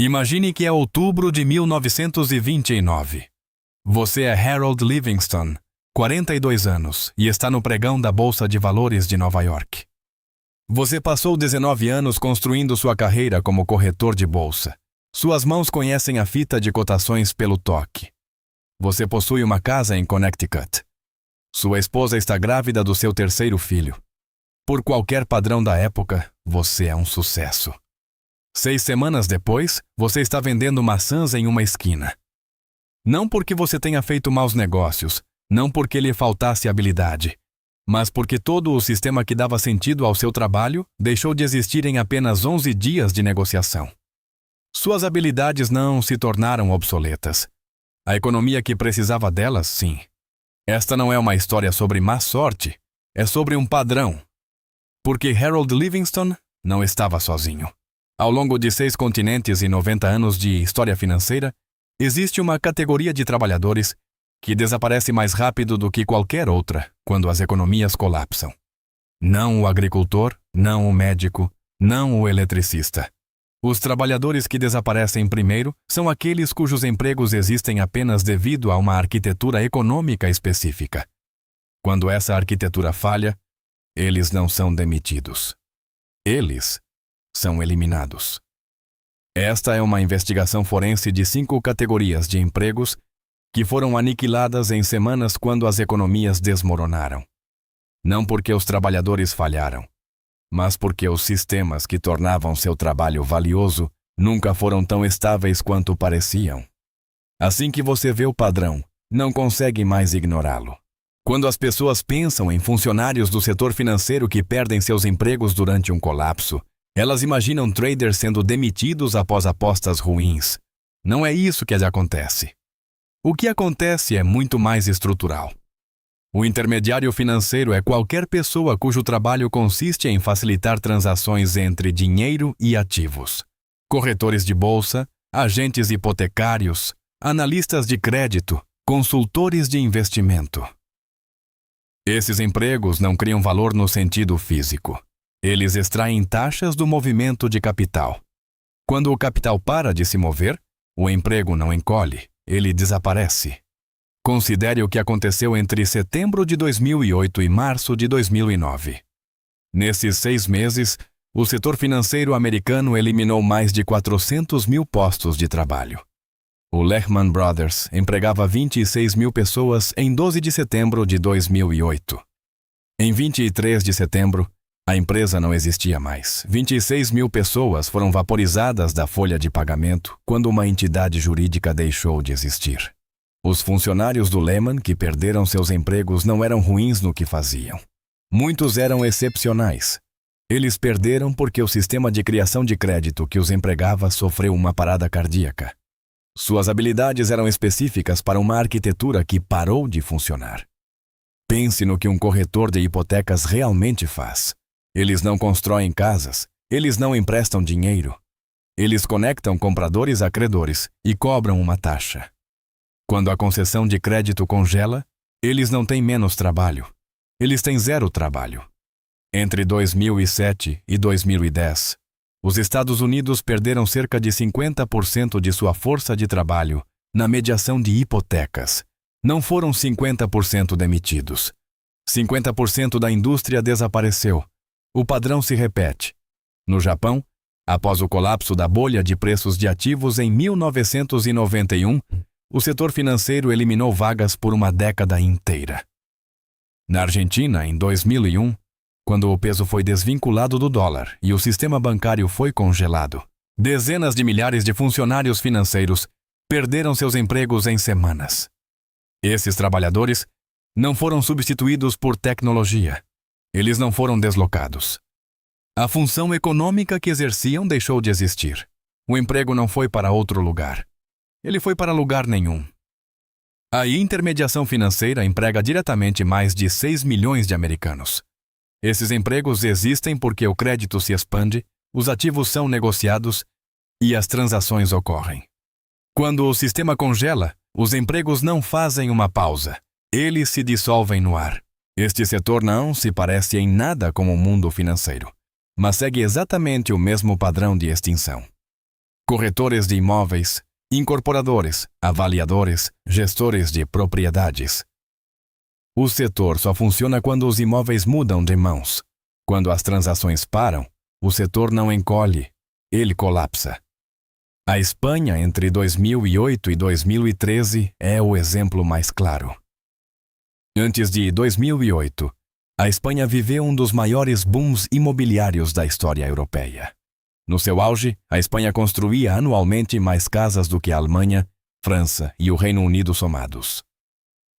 Imagine que é outubro de 1929. Você é Harold Livingston, 42 anos, e está no pregão da Bolsa de Valores de Nova York. Você passou 19 anos construindo sua carreira como corretor de bolsa. Suas mãos conhecem a fita de cotações pelo toque. Você possui uma casa em Connecticut. Sua esposa está grávida do seu terceiro filho. Por qualquer padrão da época, você é um sucesso. 6 semanas depois, você está vendendo maçãs em uma esquina. Não porque você tenha feito maus negócios, não porque lhe faltasse habilidade, mas porque todo o sistema que dava sentido ao seu trabalho deixou de existir em apenas 11 dias de negociação. Suas habilidades não se tornaram obsoletas. A economia que precisava delas, sim. Esta não é uma história sobre má sorte, é sobre um padrão. Porque Harold Livingston não estava sozinho. Ao longo de 6 continentes e 90 anos de história financeira, existe uma categoria de trabalhadores que desaparece mais rápido do que qualquer outra quando as economias colapsam. Não o agricultor, não o médico, não o eletricista. Os trabalhadores que desaparecem primeiro são aqueles cujos empregos existem apenas devido a uma arquitetura econômica específica. Quando essa arquitetura falha, eles não são demitidos. Eles são eliminados. Esta é uma investigação forense de 5 categorias de empregos que foram aniquiladas em semanas quando as economias desmoronaram. Não porque os trabalhadores falharam, mas porque os sistemas que tornavam seu trabalho valioso nunca foram tão estáveis quanto pareciam. Assim que você vê o padrão, não consegue mais ignorá-lo. Quando as pessoas pensam em funcionários do setor financeiro que perdem seus empregos durante um colapso, elas imaginam traders sendo demitidos após apostas ruins. Não é isso que acontece. O que acontece é muito mais estrutural. O intermediário financeiro é qualquer pessoa cujo trabalho consiste em facilitar transações entre dinheiro e ativos. Corretores de bolsa, agentes hipotecários, analistas de crédito, consultores de investimento. Esses empregos não criam valor no sentido físico. Eles extraem taxas do movimento de capital. Quando o capital para de se mover, o emprego não encolhe, ele desaparece. Considere o que aconteceu entre setembro de 2008 e março de 2009. Nesses 6 meses, o setor financeiro americano eliminou mais de 400 mil postos de trabalho. O Lehman Brothers empregava 26 mil pessoas em 12 de setembro de 2008. Em 23 de setembro, a empresa não existia mais. 26 mil pessoas foram vaporizadas da folha de pagamento quando uma entidade jurídica deixou de existir. Os funcionários do Lehman que perderam seus empregos não eram ruins no que faziam. Muitos eram excepcionais. Eles perderam porque o sistema de criação de crédito que os empregava sofreu uma parada cardíaca. Suas habilidades eram específicas para uma arquitetura que parou de funcionar. Pense no que um corretor de hipotecas realmente faz. Eles não constroem casas, eles não emprestam dinheiro. Eles conectam compradores a credores e cobram uma taxa. Quando a concessão de crédito congela, eles não têm menos trabalho. Eles têm 0 trabalho. Entre 2007 e 2010, os Estados Unidos perderam cerca de 50% de sua força de trabalho na mediação de hipotecas. Não foram 50% demitidos. 50% da indústria desapareceu. O padrão se repete. No Japão, após o colapso da bolha de preços de ativos em 1991, o setor financeiro eliminou vagas por uma década inteira. Na Argentina, em 2001, quando o peso foi desvinculado do dólar e o sistema bancário foi congelado, dezenas de milhares de funcionários financeiros perderam seus empregos em semanas. Esses trabalhadores não foram substituídos por tecnologia. Eles não foram deslocados. A função econômica que exerciam deixou de existir. O emprego não foi para outro lugar. Ele foi para lugar nenhum. A intermediação financeira emprega diretamente mais de 6 milhões de americanos. Esses empregos existem porque o crédito se expande, os ativos são negociados e as transações ocorrem. Quando o sistema congela, os empregos não fazem uma pausa. Eles se dissolvem no ar. Este setor não se parece em nada com o mundo financeiro, mas segue exatamente o mesmo padrão de extinção. corretores de imóveis, incorporadores, avaliadores, gestores de propriedades. O setor só funciona quando os imóveis mudam de mãos. Quando as transações param, o setor não encolhe, ele colapsa. A Espanha entre 2008 e 2013 é o exemplo mais claro. Antes de 2008, a Espanha viveu um dos maiores booms imobiliários da história europeia. No seu auge, a Espanha construía anualmente mais casas do que a Alemanha, França e o Reino Unido somados.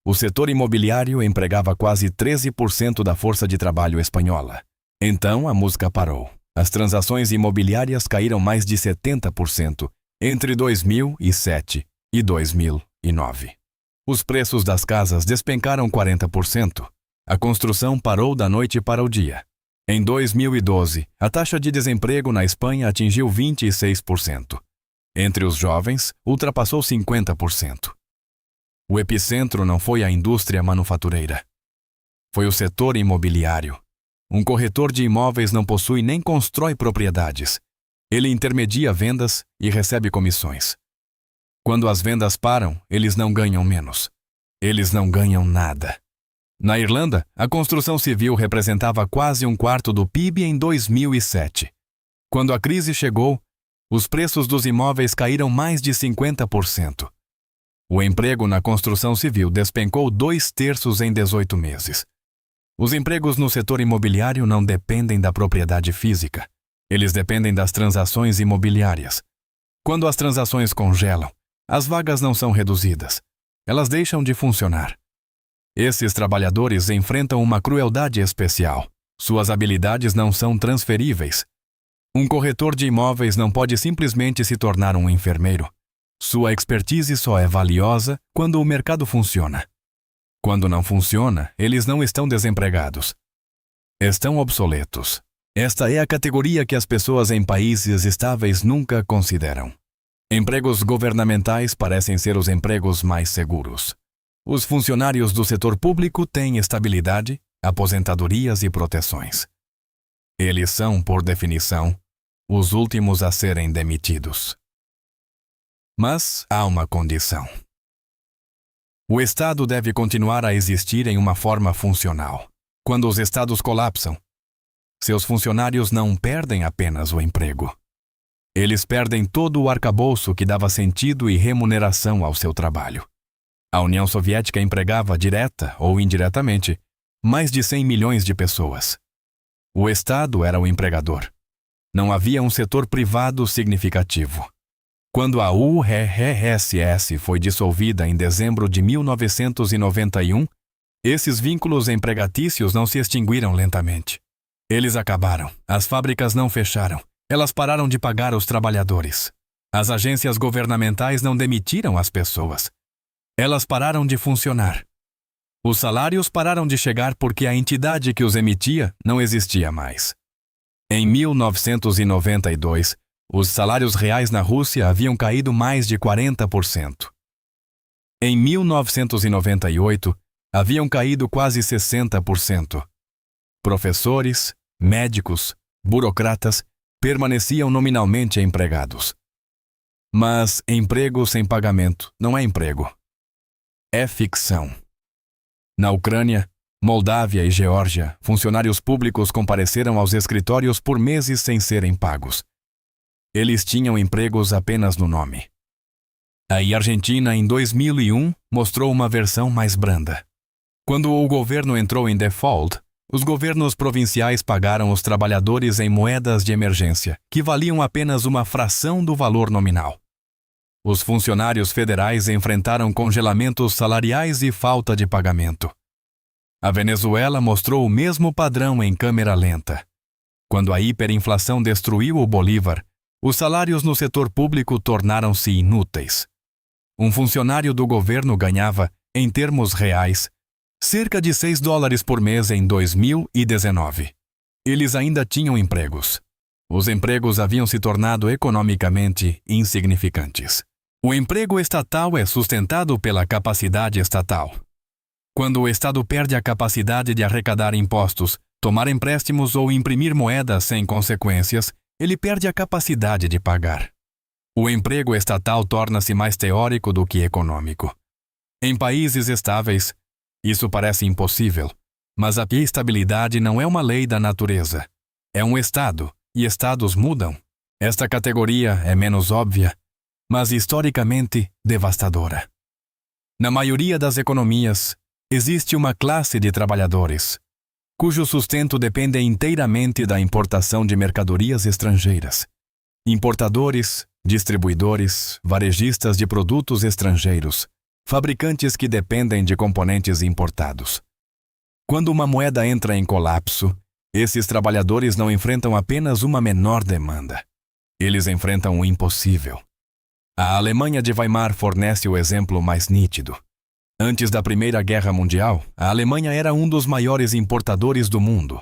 O setor imobiliário empregava quase 13% da força de trabalho espanhola. Então a música parou. As transações imobiliárias caíram mais de 70% entre 2007 e 2009. Os preços das casas despencaram 40%. A construção parou da noite para o dia. Em 2012, a taxa de desemprego na Espanha atingiu 26%. Entre os jovens, ultrapassou 50%. O epicentro não foi a indústria manufatureira. Foi o setor imobiliário. Um corretor de imóveis não possui nem constrói propriedades. Ele intermedia vendas e recebe comissões. Quando as vendas param, eles não ganham menos. Eles não ganham nada. Na Irlanda, a construção civil representava quase um quarto do PIB em 2007. Quando a crise chegou, os preços dos imóveis caíram mais de 50%. O emprego na construção civil despencou 2/3 em 18 meses. Os empregos no setor imobiliário não dependem da propriedade física. Eles dependem das transações imobiliárias. Quando as transações congelam, as vagas não são reduzidas. Elas deixam de funcionar. Esses trabalhadores enfrentam uma crueldade especial. Suas habilidades não são transferíveis. Um corretor de imóveis não pode simplesmente se tornar um enfermeiro. Sua expertise só é valiosa quando o mercado funciona. Quando não funciona, eles não estão desempregados. Estão obsoletos. Esta é a categoria que as pessoas em países estáveis nunca consideram. Empregos governamentais parecem ser os empregos mais seguros. Os funcionários do setor público têm estabilidade, aposentadorias e proteções. Eles são, por definição, os últimos a serem demitidos. Mas há uma condição. O Estado deve continuar a existir em uma forma funcional. Quando os estados colapsam, seus funcionários não perdem apenas o emprego. Eles perdem todo o arcabouço que dava sentido e remuneração ao seu trabalho. A União Soviética empregava, direta ou indiretamente, mais de 100 milhões de pessoas. O Estado era o empregador. Não havia um setor privado significativo. Quando a URSS foi dissolvida em dezembro de 1991, esses vínculos empregatícios não se extinguiram lentamente. Eles acabaram. As fábricas não fecharam. Elas pararam de pagar os trabalhadores. As agências governamentais não demitiram as pessoas. Elas pararam de funcionar. Os salários pararam de chegar porque a entidade que os emitia não existia mais. Em 1992, os salários reais na Rússia haviam caído mais de 40%. Em 1998, haviam caído quase 60%. Professores, médicos, burocratas permaneciam nominalmente empregados. Mas emprego sem pagamento não é emprego. É ficção. Na Ucrânia, Moldávia e Geórgia, funcionários públicos compareceram aos escritórios por meses sem serem pagos. Eles tinham empregos apenas no nome. A Argentina, em 2001, mostrou uma versão mais branda. Quando o governo entrou em default, os governos provinciais pagaram os trabalhadores em moedas de emergência, que valiam apenas uma fração do valor nominal. Os funcionários federais enfrentaram congelamentos salariais e falta de pagamento. A Venezuela mostrou o mesmo padrão em câmera lenta. Quando a hiperinflação destruiu o Bolívar, os salários no setor público tornaram-se inúteis. Um funcionário do governo ganhava, em termos reais, cerca de $6 por mês em 2019. Eles ainda tinham empregos. Os empregos haviam se tornado economicamente insignificantes. O emprego estatal é sustentado pela capacidade estatal. Quando o Estado perde a capacidade de arrecadar impostos, tomar empréstimos ou imprimir moedas sem consequências, ele perde a capacidade de pagar. O emprego estatal torna-se mais teórico do que econômico. Em países estáveis, isso parece impossível, mas a estabilidade não é uma lei da natureza. É um estado, e estados mudam. Esta categoria é menos óbvia, mas historicamente devastadora. Na maioria das economias, existe uma classe de trabalhadores, cujo sustento depende inteiramente da importação de mercadorias estrangeiras. Importadores, distribuidores, varejistas de produtos estrangeiros, fabricantes que dependem de componentes importados. Quando uma moeda entra em colapso, esses trabalhadores não enfrentam apenas uma menor demanda. Eles enfrentam o impossível. A Alemanha de Weimar fornece o exemplo mais nítido. Antes da Primeira Guerra Mundial, a Alemanha era um dos maiores importadores do mundo.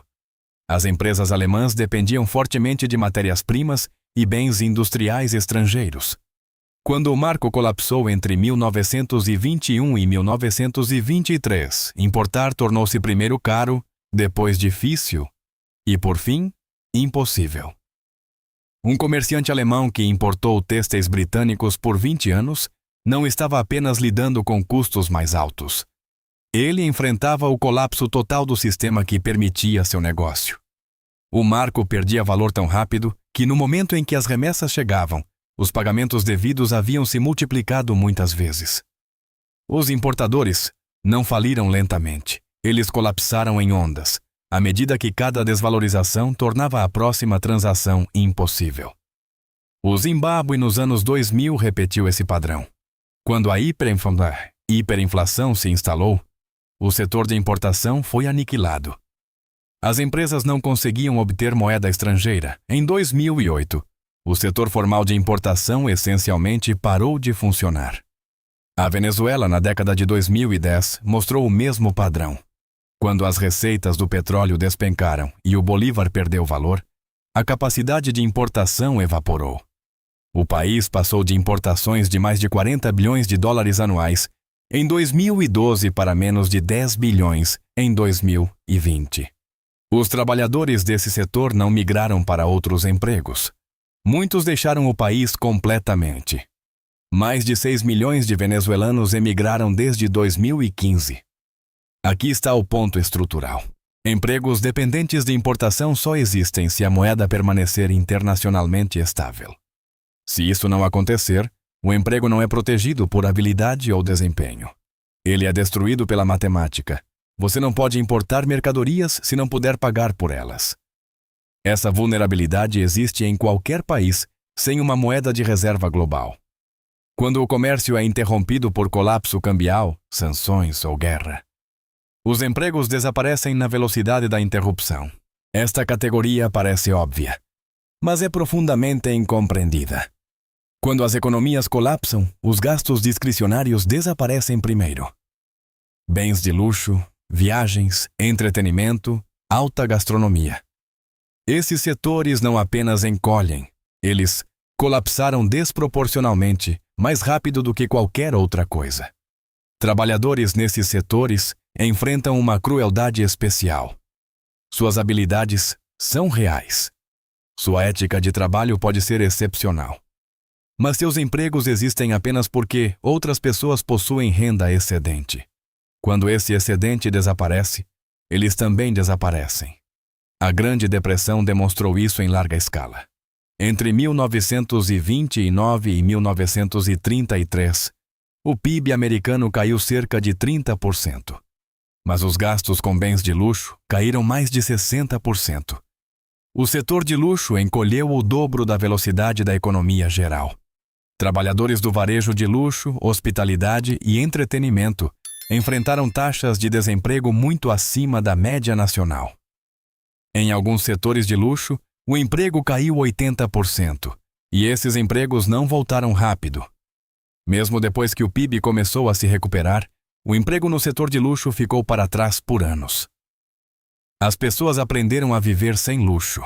As empresas alemãs dependiam fortemente de matérias-primas e bens industriais estrangeiros. Quando o marco colapsou entre 1921 e 1923, importar tornou-se primeiro caro, depois difícil e, por fim, impossível. Um comerciante alemão que importou têxteis britânicos por 20 anos não estava apenas lidando com custos mais altos. Ele enfrentava o colapso total do sistema que permitia seu negócio. O marco perdia valor tão rápido que, no momento em que as remessas chegavam, os pagamentos devidos haviam se multiplicado muitas vezes. Os importadores não faliram lentamente. Eles colapsaram em ondas, à medida que cada desvalorização tornava a próxima transação impossível. O Zimbábue nos anos 2000 repetiu esse padrão. Quando a hiperinflação se instalou, o setor de importação foi aniquilado. As empresas não conseguiam obter moeda estrangeira. Em 2008, o setor formal de importação essencialmente parou de funcionar. A Venezuela, na década de 2010, mostrou o mesmo padrão. Quando as receitas do petróleo despencaram e o bolívar perdeu valor, a capacidade de importação evaporou. O país passou de importações de mais de 40 bilhões de dólares anuais em 2012 para menos de 10 bilhões em 2020. Os trabalhadores desse setor não migraram para outros empregos. Muitos deixaram o país completamente. Mais de 6 milhões de venezuelanos emigraram desde 2015. Aqui está o ponto estrutural. Empregos dependentes de importação só existem se a moeda permanecer internacionalmente estável. Se isso não acontecer, o emprego não é protegido por habilidade ou desempenho. Ele é destruído pela matemática. Você não pode importar mercadorias se não puder pagar por elas. Essa vulnerabilidade existe em qualquer país sem uma moeda de reserva global. Quando o comércio é interrompido por colapso cambial, sanções ou guerra, os empregos desaparecem na velocidade da interrupção. Esta categoria parece óbvia, mas é profundamente incompreendida. Quando as economias colapsam, os gastos discricionários desaparecem primeiro. Bens de luxo, viagens, entretenimento, alta gastronomia. Esses setores não apenas encolhem, eles colapsaram desproporcionalmente, mais rápido do que qualquer outra coisa. Trabalhadores nesses setores enfrentam uma crueldade especial. Suas habilidades são reais. Sua ética de trabalho pode ser excepcional. Mas seus empregos existem apenas porque outras pessoas possuem renda excedente. Quando esse excedente desaparece, eles também desaparecem. A Grande Depressão demonstrou isso em larga escala. Entre 1929 e 1933, o PIB americano caiu cerca de 30%. Mas os gastos com bens de luxo caíram mais de 60%. O setor de luxo encolheu o dobro da velocidade da economia geral. Trabalhadores do varejo de luxo, hospitalidade e entretenimento enfrentaram taxas de desemprego muito acima da média nacional. Em alguns setores de luxo, o emprego caiu 80%, e esses empregos não voltaram rápido. Mesmo depois que o PIB começou a se recuperar, o emprego no setor de luxo ficou para trás por anos. As pessoas aprenderam a viver sem luxo.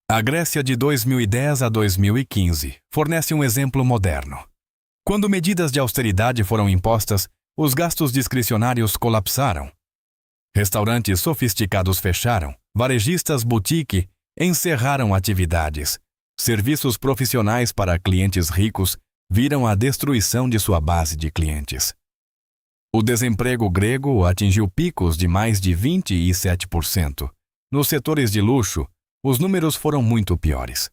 A Grécia de 2010 a 2015 fornece um exemplo moderno. Quando medidas de austeridade foram impostas, os gastos discricionários colapsaram. Restaurantes sofisticados fecharam, varejistas boutique encerraram atividades, Serviços profissionais para clientes ricos viram a destruição de sua base de clientes. O desemprego grego atingiu picos de mais de 27%. Nos setores de luxo, os números foram muito piores.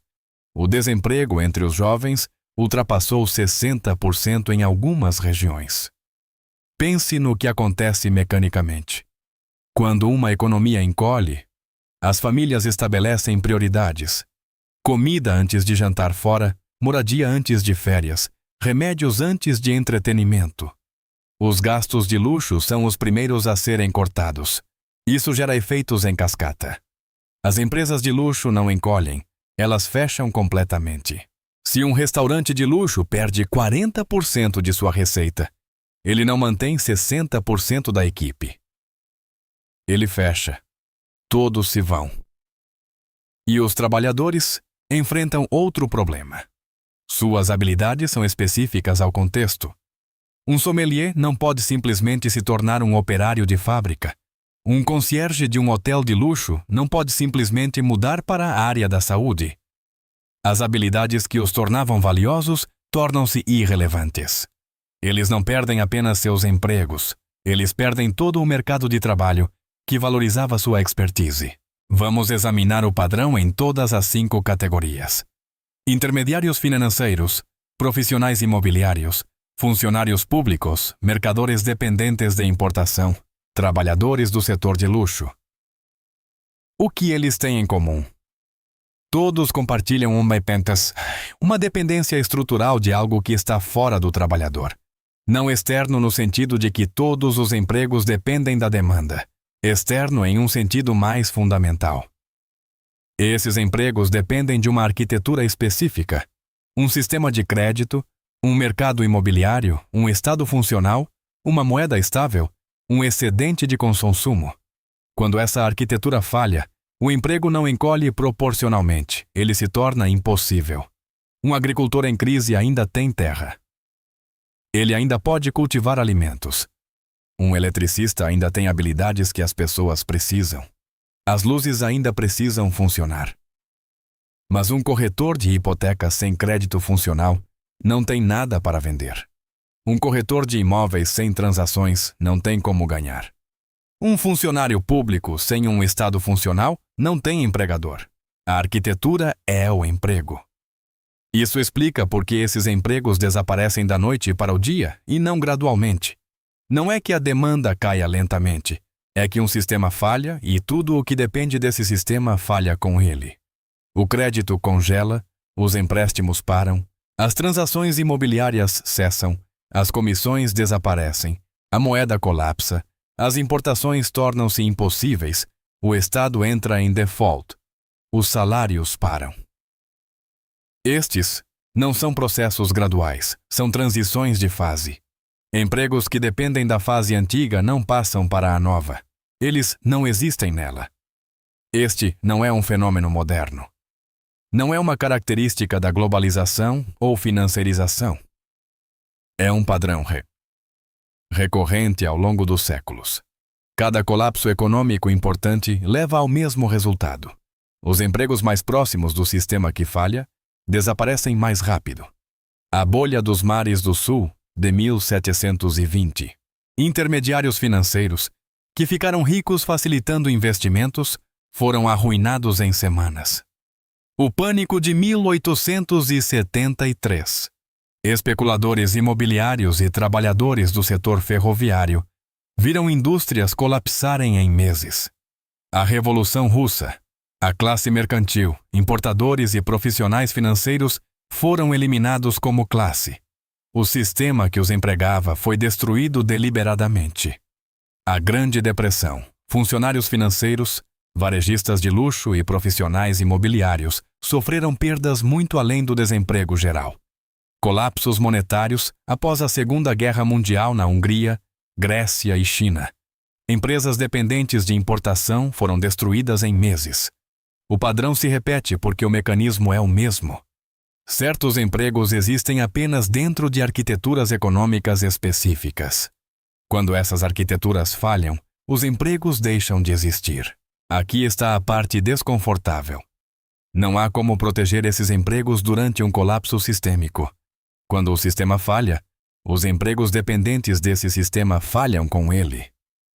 O desemprego entre os jovens ultrapassou 60% em algumas regiões. Pense no que acontece mecanicamente. Quando uma economia encolhe, as famílias estabelecem prioridades. Comida antes de jantar fora, moradia antes de férias, remédios antes de entretenimento. Os gastos de luxo são os primeiros a serem cortados. Isso gera efeitos em cascata. As empresas de luxo não encolhem, elas fecham completamente. Se um restaurante de luxo perde 40% de sua receita, ele não mantém 60% da equipe. Ele fecha. Todos se vão. E os trabalhadores enfrentam outro problema. Suas habilidades são específicas ao contexto. Um sommelier não pode simplesmente se tornar um operário de fábrica. Um concierge de um hotel de luxo não pode simplesmente mudar para a área da saúde. As habilidades que os tornavam valiosos tornam-se irrelevantes. Eles não perdem apenas seus empregos, eles perdem todo o mercado de trabalho que valorizava sua expertise. Vamos examinar o padrão em todas as 5 categorias. Intermediários financeiros, profissionais imobiliários, funcionários públicos, mercadores dependentes de importação, trabalhadores do setor de luxo. O que eles têm em comum? Todos compartilham uma dependência estrutural de algo que está fora do trabalhador. Não externo no sentido de que todos os empregos dependem da demanda. Externo em um sentido mais fundamental. Esses empregos dependem de uma arquitetura específica, um sistema de crédito, um mercado imobiliário, um estado funcional, uma moeda estável, um excedente de consumo. Quando essa arquitetura falha, o emprego não encolhe proporcionalmente, ele se torna impossível. Um agricultor em crise ainda tem terra. Ele ainda pode cultivar alimentos. Um eletricista ainda tem habilidades que as pessoas precisam. As luzes ainda precisam funcionar. Mas um corretor de hipotecas sem crédito funcional não tem nada para vender. Um corretor de imóveis sem transações não tem como ganhar. Um funcionário público sem um estado funcional não tem empregador. A arquitetura é o emprego. Isso explica por que esses empregos desaparecem da noite para o dia e não gradualmente. Não é que a demanda caia lentamente, é que um sistema falha e tudo o que depende desse sistema falha com ele. O crédito congela, os empréstimos param, as transações imobiliárias cessam, as comissões desaparecem, a moeda colapsa, as importações tornam-se impossíveis, o Estado entra em default, os salários param. Estes não são processos graduais, são transições de fase. Empregos que dependem da fase antiga não passam para a nova. Eles não existem nela. Este não é um fenômeno moderno. Não é uma característica da globalização ou financeirização. É um padrão recorrente ao longo dos séculos. Cada colapso econômico importante leva ao mesmo resultado. Os empregos mais próximos do sistema que falha desaparecem mais rápido. A bolha dos mares do sul de 1720. Intermediários financeiros, que ficaram ricos facilitando investimentos, foram arruinados em semanas. O pânico de 1873. Especuladores imobiliários e trabalhadores do setor ferroviário viram indústrias colapsarem em meses. A Revolução Russa. A classe mercantil, importadores e profissionais financeiros foram eliminados como classe. O sistema que os empregava foi destruído deliberadamente. A Grande Depressão. Funcionários financeiros, varejistas de luxo e profissionais imobiliários sofreram perdas muito além do desemprego geral. Colapsos monetários após a Segunda Guerra Mundial na Hungria, Grécia e China. Empresas dependentes de importação foram destruídas em meses. O padrão se repete porque o mecanismo é o mesmo. Certos empregos existem apenas dentro de arquiteturas econômicas específicas. Quando essas arquiteturas falham, os empregos deixam de existir. Aqui está a parte desconfortável. Não há como proteger esses empregos durante um colapso sistêmico. Quando o sistema falha, os empregos dependentes desse sistema falham com ele.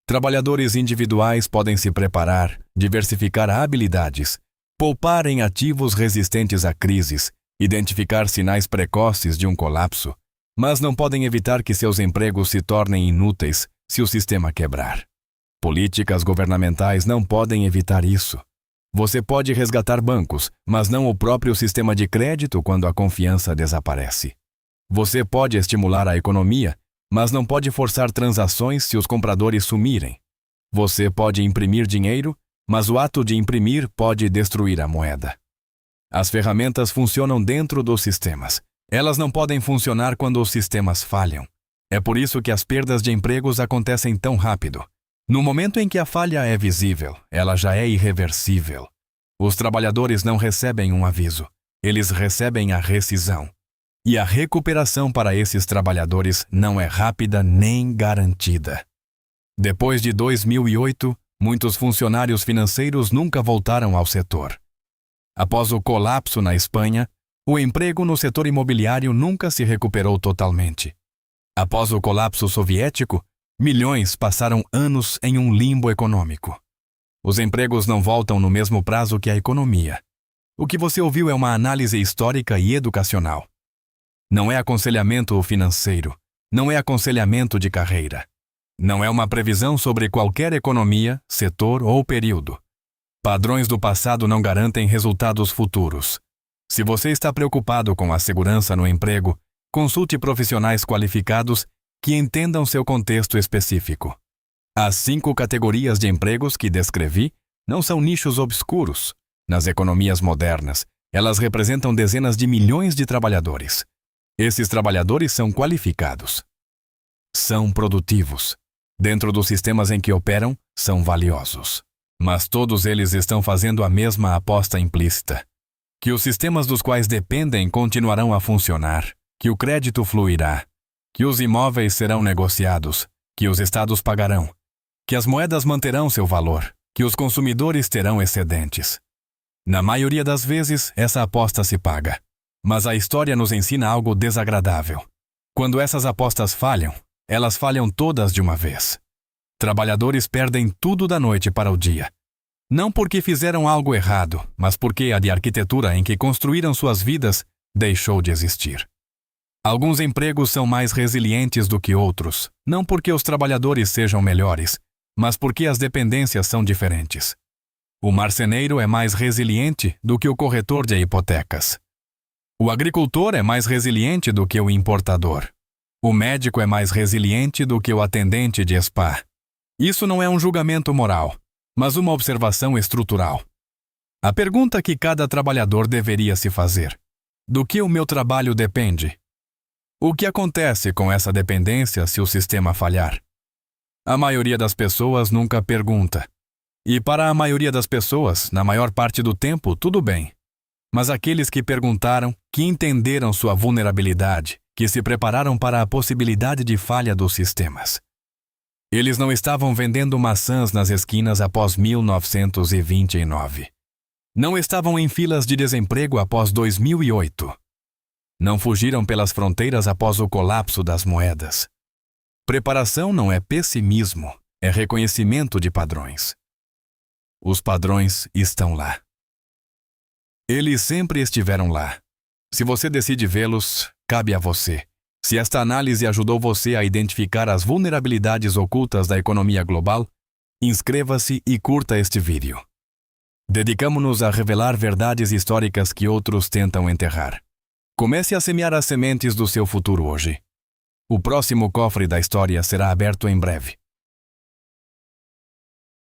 Trabalhadores individuais podem se preparar, diversificar habilidades, poupar em ativos resistentes a crises, identificar sinais precoces de um colapso, mas não podem evitar que seus empregos se tornem inúteis se o sistema quebrar. Políticas governamentais não podem evitar isso. Você pode resgatar bancos, mas não o próprio sistema de crédito quando a confiança desaparece. Você pode estimular a economia, mas não pode forçar transações se os compradores sumirem. Você pode imprimir dinheiro, mas o ato de imprimir pode destruir a moeda. As ferramentas funcionam dentro dos sistemas. Elas não podem funcionar quando os sistemas falham. É por isso que as perdas de empregos acontecem tão rápido. No momento em que a falha é visível, ela já é irreversível. Os trabalhadores não recebem um aviso, eles recebem a rescisão. E a recuperação para esses trabalhadores não é rápida nem garantida. Depois de 2008, muitos funcionários financeiros nunca voltaram ao setor. Após o colapso na Espanha, o emprego no setor imobiliário nunca se recuperou totalmente. Após o colapso soviético, milhões passaram anos em um limbo econômico. Os empregos não voltam no mesmo prazo que a economia. O que você ouviu é uma análise histórica e educacional. Não é aconselhamento financeiro, não é aconselhamento de carreira. Não é uma previsão sobre qualquer economia, setor ou período. Padrões do passado não garantem resultados futuros. Se você está preocupado com a segurança no emprego, consulte profissionais qualificados que entendam seu contexto específico. As 5 categorias de empregos que descrevi não são nichos obscuros. Nas economias modernas, elas representam dezenas de milhões de trabalhadores. Esses trabalhadores são qualificados. São produtivos. Dentro dos sistemas em que operam, são valiosos. Mas todos eles estão fazendo a mesma aposta implícita: que os sistemas dos quais dependem continuarão a funcionar, que o crédito fluirá, que os imóveis serão negociados, que os estados pagarão, que as moedas manterão seu valor, que os consumidores terão excedentes. Na maioria das vezes, essa aposta se paga. Mas a história nos ensina algo desagradável. Quando essas apostas falham, elas falham todas de uma vez. Trabalhadores perdem tudo da noite para o dia. Não porque fizeram algo errado, mas porque a de arquitetura em que construíram suas vidas deixou de existir. Alguns empregos são mais resilientes do que outros, não porque os trabalhadores sejam melhores, mas porque as dependências são diferentes. O marceneiro é mais resiliente do que o corretor de hipotecas. O agricultor é mais resiliente do que o importador. O médico é mais resiliente do que o atendente de spa. Isso não é um julgamento moral, mas uma observação estrutural. A pergunta que cada trabalhador deveria se fazer: do que o meu trabalho depende? O que acontece com essa dependência se o sistema falhar? A maioria das pessoas nunca pergunta. E para a maioria das pessoas, na maior parte do tempo, tudo bem. Mas aqueles que perguntaram, que entenderam sua vulnerabilidade, que se prepararam para a possibilidade de falha dos sistemas. Eles não estavam vendendo maçãs nas esquinas após 1929. Não estavam em filas de desemprego após 2008. Não fugiram pelas fronteiras após o colapso das moedas. Preparação não é pessimismo, é reconhecimento de padrões. Os padrões estão lá. Eles sempre estiveram lá. Se você decide vê-los, cabe a você. Se esta análise ajudou você a identificar as vulnerabilidades ocultas da economia global, inscreva-se e curta este vídeo. Dedicamo-nos a revelar verdades históricas que outros tentam enterrar. Comece a semear as sementes do seu futuro hoje. O próximo cofre da história será aberto em breve.